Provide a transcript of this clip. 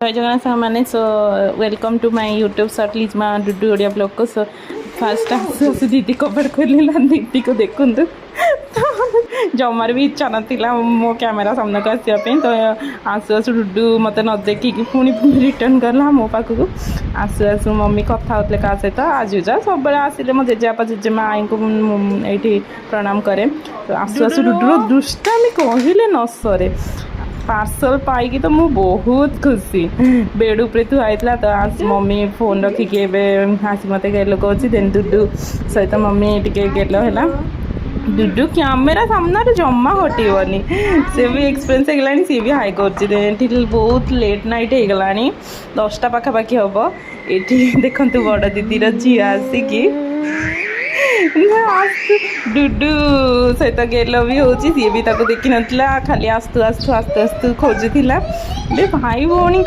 जय जगन्नाथ मैंने so welcome to my YouTube सर्ट लिजमा डुडू ओडिया ब्लॉग को सो फास्ट आसु आसु दीदी कवर खोल दीदी को देखु जमार भी इच्छा नाला मो कैमेरा सामना को आसवाई तो आसु आसु डुडू मत न देखिकी पुणी रिटर्न करला मो पाखक आसु आसु मम्मी कथा होते क्या सहित आज यूजा सब आसिले मो जेजेपा जेजेमा आई को ये प्रणाम करे तो आसु आसु डुडूर दुष्टामी कहले न सरे पार्सल पाई तो मु बहुत खुशी बेड उपरे तू आईला तो आज मम्मी फोन रखिकी आसी मत गेलो कौच देन डुडू सहित मम्मी टे गेलो है डुडू कैमेरा सामना जमा हटोनी से भी एक्सपीरियंस होगा सी भी हाई कर बहुत लेट नाइट होगा 10टा पाखापाखि हम ये देखु बड़ दीदीर झी आसिकी डुडू सहित गेल भी हो सी भी देखी ना खाली आस्तु आस्तु आस्तु आस्तु खोजुला भाई भौणी